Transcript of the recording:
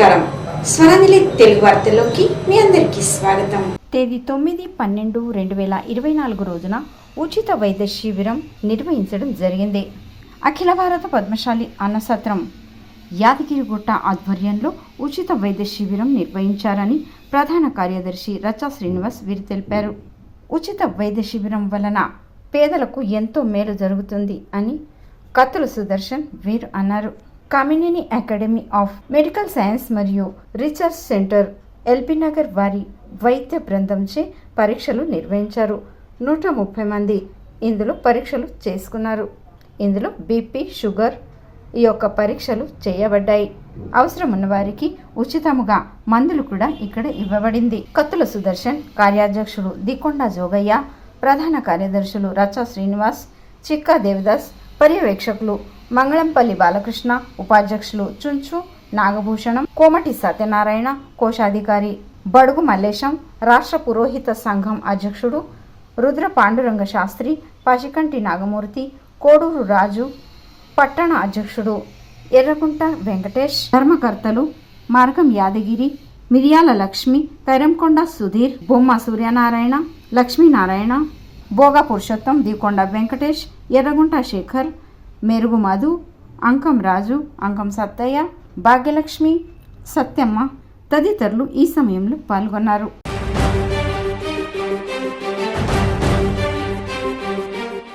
నమస్కారం. స్వరనిలి తెలుగు వార్తల్లోకి మీ అందరికీ స్వాగతం. తేదీ 9/12/2024 రోజున ఉచిత వైద్య శిబిరం నిర్వహించడం జరిగింది. అఖిల భారత పద్మశాలి అన్నసత్రం యాదగిరిగుట్ట ఆధ్వర్యంలో ఉచిత వైద్య శిబిరం నిర్వహించారని ప్రధాన కార్యదర్శి రచ్చా శ్రీనివాస్ వీరు తెలిపారు. ఉచిత వైద్య శిబిరం వలన పేదలకు ఎంతో మేలు జరుగుతుంది అని కత్తుల సుదర్శన్ వీరు అన్నారు. Kamineni academy of medical science మరియు రీసెర్చ్ సెంటర్ ఎల్బీ నగర్ వారి వైద్య బృందంచే పరీక్షలు నిర్వహించారు. 130 మంది ఇందులో పరీక్షలు చేసుకున్నారు. ఇందులో బీపీ, షుగర్ ఈ యొక్క పరీక్షలు చేయబడ్డాయి. అవసరం ఉన్న వారికి ఉచితముగా మందులు కూడా ఇక్కడ ఇవ్వబడింది. కత్తుల సుదర్శన్, కార్యాధ్యక్షులు దికొండ జోగయ్య, ప్రధాన కార్యదర్శులు రచ్చా శ్రీనివాస్, చిక్కా దేవదాస్, పర్యవేక్షకులు మంగళంపల్లి బాలకృష్ణ, ఉపాధ్యక్షులు చుంచు నాగభూషణం, కోమటి సత్యనారాయణ, కోశాధికారి బడుగు మల్లేశం, రాష్ట్ర పురోహిత సంఘం అధ్యక్షుడు రుద్ర పాండురంగ శాస్త్రి, పశికంటి నాగమూర్తి, కోడూరు రాజు, పట్టణ అధ్యక్షుడు ఎర్రగుంట వెంకటేష్, ధర్మకర్తలు మార్గం యాదగిరి, మిరియాల లక్ష్మి, కైరంకొండ సుధీర్, బొమ్మ సూర్యనారాయణ, లక్ష్మీనారాయణ, బోగా పురుషోత్తం, దీకొండ వెంకటేష్, ఎర్రగుంట శేఖర్, మెరుగు మధు, అంకం రాజు, అంకం సత్తయ్య, భాగ్యలక్ష్మి, సత్యమ్మ తదితరులు ఈ సమయంలో పాల్గొన్నారు.